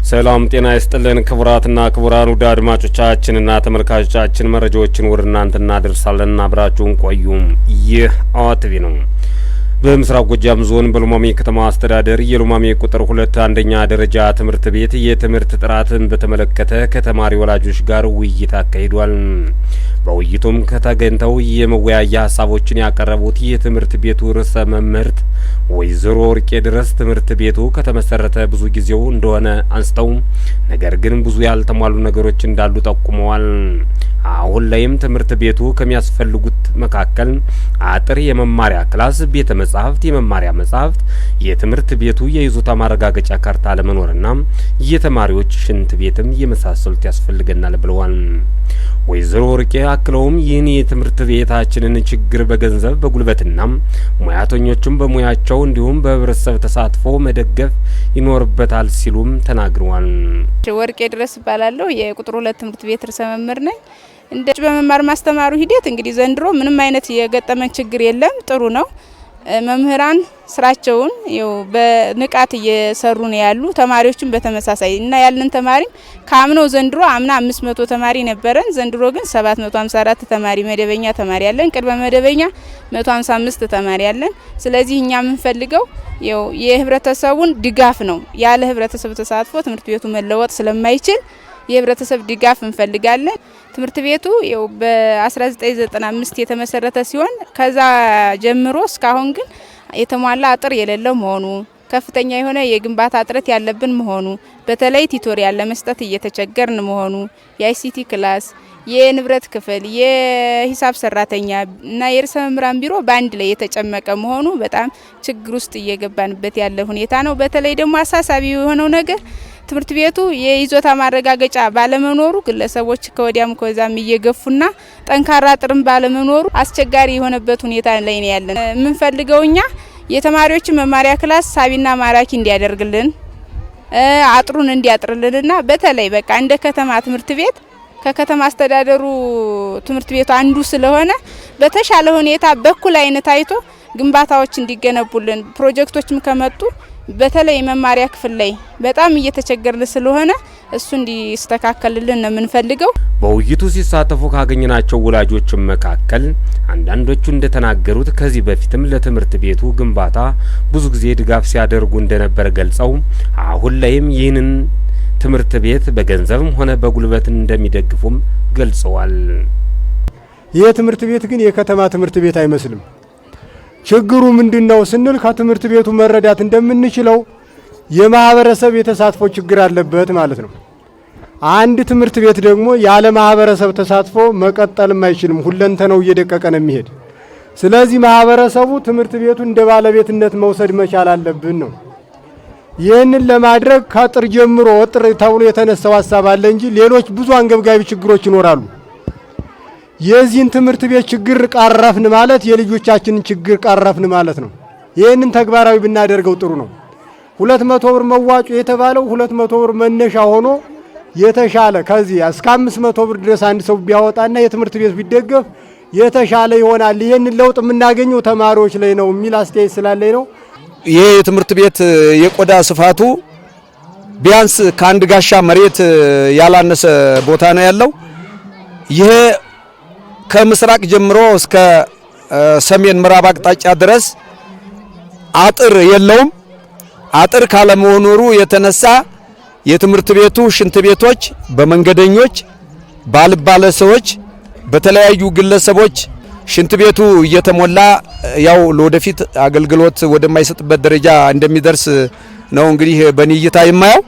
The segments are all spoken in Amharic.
ሰላም ጤና ይስጥልን ክቡራትና ክቡራን ውድ አድማጮቻችንና ተመልካቾቻችን መረጃዎችን ወደ እናንተ እናደርሳለን። አብራችሁን ቆዩ። ይህ አዋትቪ ነው። በምስራቅ ጎጃም ዞን በሉማሜ ከተማ አስተዳደር የሉማሜ ቁጥር 2 አንደኛ ደረጃ ትምህርት ቤት የትምህርት ጥራትን በተመለከተ ከተማሪ ወላጆች ጋር ውይይት አካሂዷል። በውይይቱም ከተገኝተው የመወያያ ሀሳቦችን ያቀረቡት የትምህርት ቤቱ ርዕሰ መምህርት ወይዘሮ ወርቄ ድረስ ትምህርት ቤቱ ከተመሰረተ ብዙ ጊዜው እንደሆነ አንስተው ነገር ግን ብዙ ያልተሟሉ ነገሮች እንዳሉ ጠቁመዋል። አሁን ላይም ትምህርት ቤቱ ከሚያስፈልጉት መካከል አጥር፣ የመማሪያ ክላስ፣ ቤተ መጻሕፍት፣ የመማሪያ መጻሕፍት፣ የትምህርት ቤቱ የይዞታ ማረጋገጫ ካርታ ለመኖርና የተማሪዎች ሽንት ቤትም የመሳሰሉት ያስፈልገናል ብለዋል። ወይዘሮ ወርቄ አክለውም ይህን የትምህርት ቤታችንን ችግር በገንዘብ በጉልበትና ሙያተኞቹም በሙያቸው እንዲሁም በህብረተሰብ ተሳትፎ መደገፍ ይኖርበታል ሲሉም ተናግረዋል። ወርቄ ድረስ እባላለሁ። የቁጥር 2 ትምህርት ቤት ርዕሰ መምህር ነኝ። እንደ በመማር ማስተማሩ ሂደት እንግዲህ ዘንድሮ ምንም አይነት የገጠመን ችግር የለም፣ ጥሩ ነው። መምህራን ስራቸውን በንቃት እየሰሩ ነው ያሉ፣ ተማሪዎችም በተመሳሳይ እና ያለን ተማሪም ካምነው ዘንድሮ አምና 500 ተማሪ ነበረን፣ ዘንድሮ ግን 754 ተማሪ መደበኛ ተማሪ ያለን፣ ቅድመ መደበኛ 155 ተማሪ ያለን። ስለዚህ እኛ የምንፈልገው የህብረተሰቡን ድጋፍ ነው። ያለ ህብረተሰብ ተሳትፎ ትምህርት ቤቱ መለወጥ ስለማይችል የህብረተሰብ ድጋፍ እንፈልጋለን። ትምህርት ቤቱ በ1995 የተመሰረተ ሲሆን ከዛ ጀምሮ እስካሁን ግን የተሟላ አጥር የሌለው መሆኑ፣ ከፍተኛ የሆነ የግንባታ እጥረት ያለብን መሆኑ፣ በተለይ ቲቶሪያል ለመስጠት እየተቸገርን መሆኑ፣ የአይሲቲ ክላስ፣ የንብረት ክፍል፣ የሂሳብ ሰራተኛ እና የርዕሰ መምህራን ቢሮ በአንድ ላይ የተጨመቀ መሆኑ በጣም ችግር ውስጥ እየገባንበት ያለ ሁኔታ ነው። በተለይ ደግሞ አሳሳቢ የሆነው ነገር ትምህርት ቤቱ የይዞታ ማረጋገጫ ባለመኖሩ ግለሰቦች ከወዲያም ከዛም እየገፉና ጠንካራ አጥርም ባለመኖሩ አስቸጋሪ የሆነበት ሁኔታ ላይ ነው ያለን። የምንፈልገው እኛ የተማሪዎች መማሪያ ክላስ ሳቢና ማራኪ እንዲያደርግልን፣ አጥሩን እንዲያጥርልንና በተለይ በቃ እንደ ከተማ ትምህርት ቤት ከከተማ አስተዳደሩ ትምህርት ቤቱ አንዱ ስለሆነ በተሻለ ሁኔታ በኩል አይነት አይቶ ግንባታዎች እንዲገነቡልን፣ ፕሮጀክቶችም ከመጡ በተለይ መማሪያ ክፍል ላይ በጣም እየተቸገርን ስለሆነ እሱ እንዲስተካከልልን ነው የምንፈልገው። በውይይቱ ሲሳተፉ ካገኘናቸው ወላጆች መካከል አንዳንዶቹ እንደተናገሩት ከዚህ በፊትም ለትምህርት ቤቱ ግንባታ ብዙ ጊዜ ድጋፍ ሲያደርጉ እንደነበር ገልጸው አሁን ላይም ይህንን ትምህርት ቤት በገንዘብም ሆነ በጉልበት እንደሚደግፉም ገልጸዋል። ይህ ትምህርት ቤት ግን የከተማ ትምህርት ቤት አይመስልም። ችግሩ ምንድነው ስንል ከትምህርት ቤቱ መረዳት እንደምንችለው የማህበረሰብ የተሳትፎ ችግር አለበት ማለት ነው። አንድ ትምህርት ቤት ደግሞ ያለ ማህበረሰብ ተሳትፎ መቀጠልም አይችልም፣ ሁለንተናው እየደቀቀ ነው የሚሄድ። ስለዚህ ማህበረሰቡ ትምህርት ቤቱ እንደ ባለቤትነት መውሰድ መቻል አለብን ነው። ይህንን ለማድረግ ከጥር ጀምሮ ጥር ተብሎ የተነሳው ሀሳብ አለ እንጂ ሌሎች ብዙ አንገብጋቢ ችግሮች ይኖራሉ። የዚህን ትምህርት ቤት ችግር ቀረፍን ማለት የልጆቻችንን ችግር ቀረፍን ማለት ነው። ይህንን ተግባራዊ ብናደርገው ጥሩ ነው። 200 ብር መዋጮ የተባለው 200 ብር መነሻ ሆኖ የተሻለ ከዚህ እስከ 500 ብር ድረስ አንድ ሰው ቢያወጣና የትምህርት ቤት ቢደገፍ የተሻለ ይሆናል። ይህንን ለውጥ የምናገኘው ተማሪዎች ላይ ነው የሚል አስተያየት ስላለኝ ነው። ይሄ የትምህርት ቤት የቆዳ ስፋቱ ቢያንስ ከአንድ ጋሻ መሬት ያላነሰ ቦታ ነው ያለው። ይሄ ከምስራቅ ጀምሮ እስከ ሰሜን ምዕራብ አቅጣጫ ድረስ አጥር የለውም። አጥር ካለመኖሩ የተነሳ የትምህርት ቤቱ ሽንት ቤቶች በመንገደኞች፣ ባልባለ ሰዎች፣ በተለያዩ ግለሰቦች ሽንት ቤቱ እየተሞላ ያው ለወደፊት አገልግሎት ወደማይሰጥበት ደረጃ እንደሚደርስ ነው እንግዲህ በንይታ የማየው።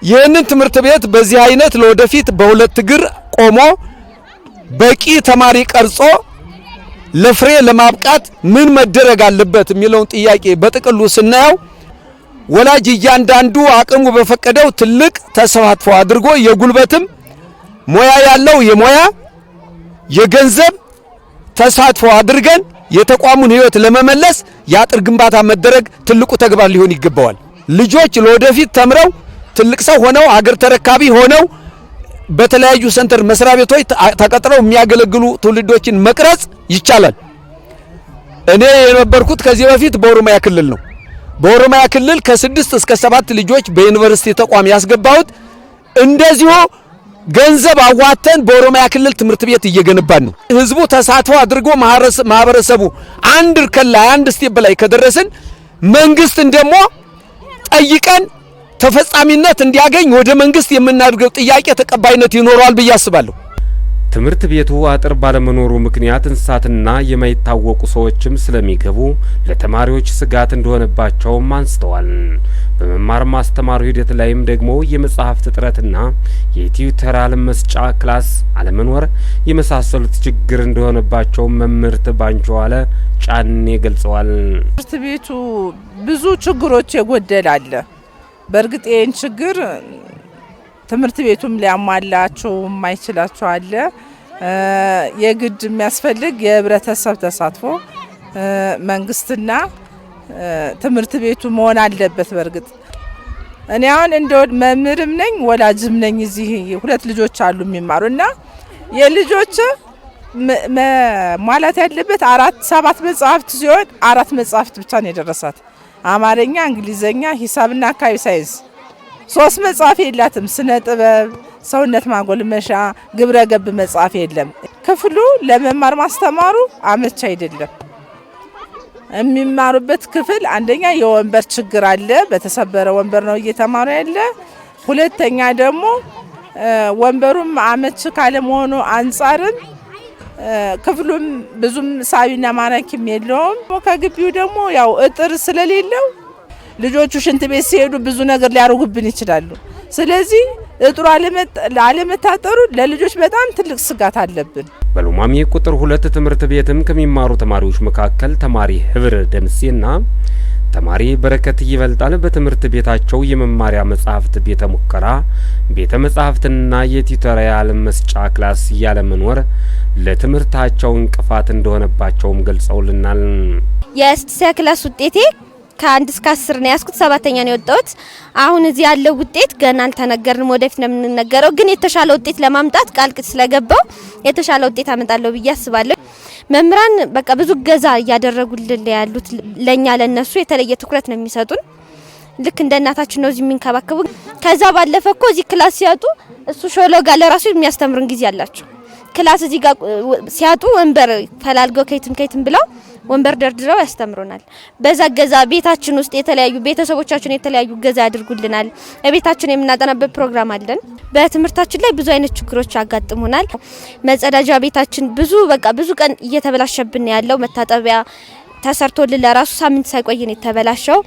ይህንን ትምህርት ቤት በዚህ አይነት ለወደፊት በሁለት እግር ቆሞ በቂ ተማሪ ቀርጾ ለፍሬ ለማብቃት ምን መደረግ አለበት የሚለውን ጥያቄ በጥቅሉ ስናየው ወላጅ እያንዳንዱ አቅሙ በፈቀደው ትልቅ ተሳትፎ አድርጎ የጉልበትም ሞያ ያለው የሞያ የገንዘብ ተሳትፎ አድርገን የተቋሙን ህይወት ለመመለስ የአጥር ግንባታ መደረግ ትልቁ ተግባር ሊሆን ይገባዋል። ልጆች ለወደፊት ተምረው ትልቅ ሰው ሆነው አገር ተረካቢ ሆነው በተለያዩ ሰንተር መስሪያ ቤቶች ተቀጥረው የሚያገለግሉ ትውልዶችን መቅረጽ ይቻላል። እኔ የነበርኩት ከዚህ በፊት በኦሮሚያ ክልል ነው። በኦሮሚያ ክልል ከ6 እስከ 7 ልጆች በዩኒቨርሲቲ ተቋም ያስገባሁት እንደዚሁ ገንዘብ አዋተን በኦሮሚያ ክልል ትምህርት ቤት እየገነባን ነው። ህዝቡ ተሳትፎ አድርጎ ማህበረሰቡ አንድ እርከን ላይ አንድ ስቴፕ ላይ ከደረስን መንግስትን ደግሞ ጠይቀን ተፈጻሚነት እንዲያገኝ ወደ መንግስት የምናደርገው ጥያቄ ተቀባይነት ይኖረዋል ብዬ አስባለሁ። ትምህርት ቤቱ አጥር ባለመኖሩ ምክንያት እንስሳትና የማይታወቁ ሰዎችም ስለሚገቡ ለተማሪዎች ስጋት እንደሆነባቸውም አንስተዋል። በመማር ማስተማሩ ሂደት ላይም ደግሞ የመጽሐፍት እጥረትና የቲዩተራል መስጫ ክላስ አለመኖር የመሳሰሉት ችግር እንደሆነባቸው መምህርት ባንቸዋለ ጫኔ ገልጸዋል። ትምህርት ቤቱ ብዙ ችግሮች የጎደላለ በእርግጥ ይህን ችግር ትምህርት ቤቱም ሊያሟላቸው የማይችላቸው አለ። የግድ የሚያስፈልግ የህብረተሰብ ተሳትፎ መንግስትና ትምህርት ቤቱ መሆን አለበት። በእርግጥ እኔ አሁን እንደ መምህርም ነኝ ወላጅም ነኝ። እዚህ 2 ልጆች አሉ የሚማሩ እና የልጆች ማለት ያለበት 7 መጽሐፍት ሲሆን 4 መጽሐፍት ብቻ ነው የደረሳት። አማርኛ፣ እንግሊዘኛ፣ ሂሳብና አካባቢ ሳይንስ 3 መጽሐፍ የላትም። ስነ ጥበብ፣ ሰውነት ማጎልመሻ፣ ግብረ ገብ መጽሐፍ የለም። ክፍሉ ለመማር ማስተማሩ አመች አይደለም። የሚማሩበት ክፍል አንደኛ የወንበር ችግር አለ። በተሰበረ ወንበር ነው እየተማሩ ያለ። ሁለተኛ ደግሞ ወንበሩም አመች ካለመሆኑ አንጻርም ክፍሉም ብዙም ሳቢና ማራኪም የለውም። ከግቢው ደግሞ ያው እጥር ስለሌለው ልጆቹ ሽንት ቤት ሲሄዱ ብዙ ነገር ሊያርጉብን ይችላሉ። ስለዚህ እጥሩ አለመታጠሩ ለልጆች በጣም ትልቅ ስጋት አለብን። በሉማሜ ቁጥር 2 ትምህርት ቤትም ከሚማሩ ተማሪዎች መካከል ተማሪ ህብር ደምሴና ተማሪ በረከት ይበልጣል በትምህርት ቤታቸው የመማሪያ መጻሕፍት ቤተ ሙከራ ቤተ መጻሕፍትና የቲዩቶሪያል መስጫ ክላስ ያለመኖር ለትምህርታቸው እንቅፋት እንደሆነባቸውም ገልጸውልናል። የስድስተኛ ክላስ ውጤቴ ከ1 እስከ 10 ነው ያስኩት። 7ኛ ነው የወጣሁት። አሁን እዚህ ያለው ውጤት ገና አልተነገርንም፣ ወደፊት ነው የምንነገረው። ግን የተሻለ ውጤት ለማምጣት ቃል ስለገባው የተሻለ ውጤት አመጣለሁ ብዬ አስባለሁ። መምህራን በቃ ብዙ ገዛ እያደረጉልን ያሉት ለኛ ለነሱ የተለየ ትኩረት ነው የሚሰጡን። ልክ እንደ እናታችን ነው እዚህ የሚንከባከቡ። ከዛ ባለፈ እኮ እዚህ ክላስ ሲያጡ እሱ ሾሎ ጋር ለራሱ የሚያስተምሩን ጊዜ አላቸው። ክላስ እዚህ ጋር ሲያጡ ወንበር ፈላልገው ከይትም ብለው ወንበር ደርድረው ያስተምሩናል። በዛ ገዛ ቤታችን ውስጥ የተለያዩ ቤተሰቦቻችን የተለያዩ ገዛ ያድርጉልናል። ቤታችን የምናጠናበት ፕሮግራም አለን። በትምህርታችን ላይ ብዙ አይነት ችግሮች ያጋጥሙናል። መጸዳጃ ቤታችን ብዙ ቀን እየተበላሸብን ያለው መታጠቢያ ተሰርቶልን ለራሱ ሳምንት ሳይቆይ ነው የተበላሸው።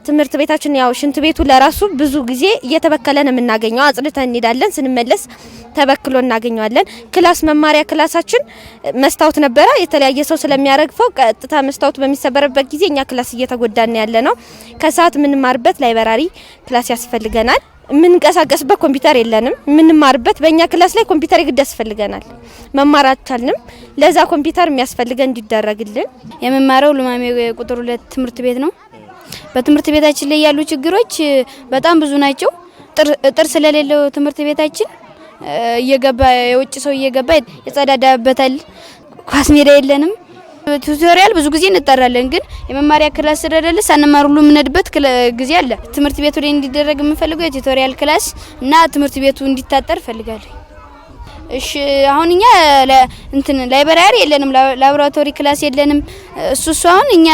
ትምህርት ቤታችን ያው ሽንት ቤቱ ለራሱ ብዙ ጊዜ እየተበከለ ነው የምናገኘው። አጽድተን እንሄዳለን፣ ስንመለስ ተበክሎ እናገኘዋለን። ክላስ መማሪያ ክላሳችን መስታወት ነበረ። የተለያየ ሰው ስለሚያረግፈው ቀጥታ መስታወቱ በሚሰበርበት ጊዜ እኛ ክላስ እየተጎዳን ያለ ነው። ከሰዓት የምንማርበት ላይብራሪ ክላስ ያስፈልገናል። የምንቀሳቀስበት ኮምፒውተር የለንም። የምንማርበት በእኛ ክላስ ላይ ኮምፒውተር ይግድ ያስፈልገናል። መማር አልቻልንም። ለዛ ኮምፒውተር የሚያስፈልገን እንዲደረግልን። የመማረው ሉማሜ ቁጥር 2 ትምህርት ቤት ነው። በትምህርት ቤታችን ላይ ያሉ ችግሮች በጣም ብዙ ናቸው። ጥር ስለሌለው ትምህርት ቤታችን እየገባ የውጭ ሰው እየገባ ይጸዳዳበታል። ኳስ ሜዳ የለንም። ቱቶሪያል ብዙ ጊዜ እንጠራለን፣ ግን የመማሪያ ክላስ ስለሌለ ሳንማር ሁሉ የምንሄድበት ጊዜ አለ። ትምህርት ቤቱ ላይ እንዲደረግ የምንፈልገው የቱቶሪያል ክላስ እና ትምህርት ቤቱ እንዲታጠር ፈልጋለሁ። እሺ አሁን እኛ ላይብራሪ የለንም፣ ላቦራቶሪ ክላስ የለንም። እሱ አሁን እኔ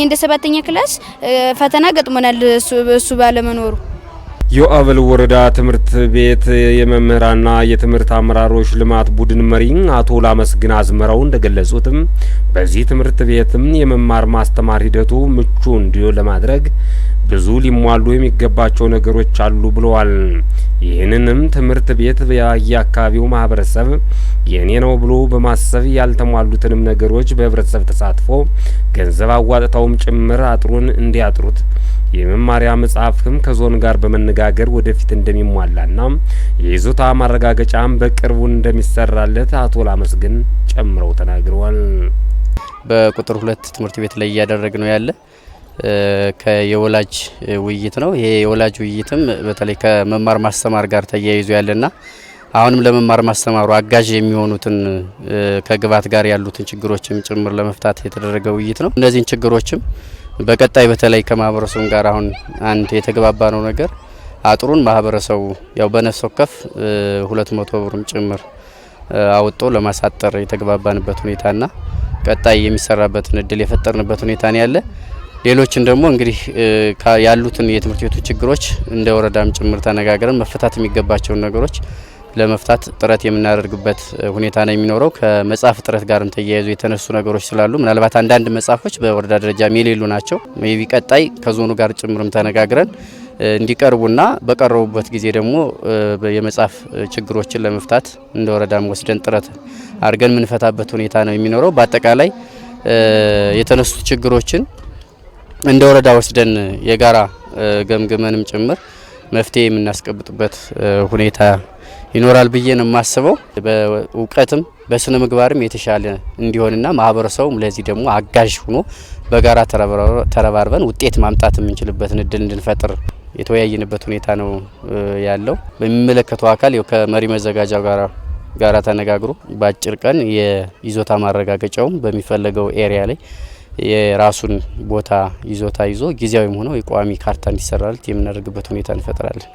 እንደ 7ኛ ክላስ ፈተና ገጥሞናል እሱ ባለመኖሩ። የአበል ወረዳ ትምህርት ቤት የመምህራንና የትምህርት አመራሮች ልማት ቡድን መሪ አቶ ላመስግን አዝመራው እንደገለጹትም በዚህ ትምህርት ቤትም የመማር ማስተማር ሂደቱ ምቹ እንዲሆን ለማድረግ ብዙ ሊሟሉ የሚገባቸው ነገሮች አሉ ብለዋል። ይህንንም ትምህርት ቤት የአካባቢው ማህበረሰብ የኔ ነው ብሎ በማሰብ ያልተሟሉትንም ነገሮች በህብረተሰብ ተሳትፎ ገንዘብ አዋጥተውም ጭምር አጥሩን እንዲያጥሩት የመማሪያ መጽሐፍም ከዞን ጋር በመነጋገር ወደፊት እንደሚሟላና የይዞታ ማረጋገጫም በቅርቡ እንደሚሰራለት አቶ ላመስግን ጨምረው ተናግረዋል። በቁጥር 2 ትምህርት ቤት ላይ እያደረግነው ያለ ከየወላጅ ውይይት ነው። ይሄ የወላጅ ውይይትም በተለይ ከመማር ማስተማር ጋር ተያይዞ ያለና አሁንም ለመማር ማስተማሩ አጋዥ የሚሆኑትን ከግብዓት ጋር ያሉትን ችግሮችም ጭምር ለመፍታት የተደረገ ውይይት ነው። እነዚህን ችግሮችም በቀጣይ በተለይ ከማህበረሰቡ ጋር አሁን አንድ የተግባባ ነው ነገር አጥሩን ማህበረሰቡ ያው በነፍስ ወከፍ 200 ብርም ጭምር አውጥቶ ለማሳጠር የተግባባንበት ሁኔታና ቀጣይ የሚሰራበትን እድል የፈጠርንበት ሁኔታ ነው ያለ። ሌሎችን ደግሞ እንግዲህ ያሉትን የትምህርት ቤቱ ችግሮች እንደ ወረዳም ጭምር ተነጋግረን መፈታት የሚገባቸውን ነገሮች ለመፍታት ጥረት የምናደርግበት ሁኔታ ነው የሚኖረው። ከመጽሐፍ ጥረት ጋርም ተያይዞ የተነሱ ነገሮች ስላሉ ምናልባት አንዳንድ መጽሐፎች በወረዳ ደረጃ የሌሉ ናቸው። ሜቢ ቀጣይ ከዞኑ ጋር ጭምርም ተነጋግረን እንዲቀርቡና በቀረቡበት ጊዜ ደግሞ የመጽሐፍ ችግሮችን ለመፍታት እንደ ወረዳም ወስደን ጥረት አድርገን ምንፈታበት ሁኔታ ነው የሚኖረው። በአጠቃላይ የተነሱ ችግሮችን እንደ ወረዳ ወስደን የጋራ ገምግመንም ጭምር መፍትሄ የምናስቀምጥበት ሁኔታ ይኖራል ብዬ ነው የማስበው። በእውቀትም በስነ ምግባርም የተሻለ እንዲሆንና ማህበረሰቡም ለዚህ ደግሞ አጋዥ ሆኖ በጋራ ተረባርበን ውጤት ማምጣት የምንችልበትን እድል እንድንፈጥር የተወያየንበት ሁኔታ ነው ያለው። በሚመለከተው አካል ከመሪ መዘጋጃው ጋራ ተነጋግሮ በአጭር ቀን የይዞታ ማረጋገጫውም በሚፈለገው ኤሪያ ላይ የራሱን ቦታ ይዞታ ይዞ ጊዜያዊም ሆኖ የቋሚ ካርታ እንዲሰራለት የምናደርግበት ሁኔታ እንፈጥራለን።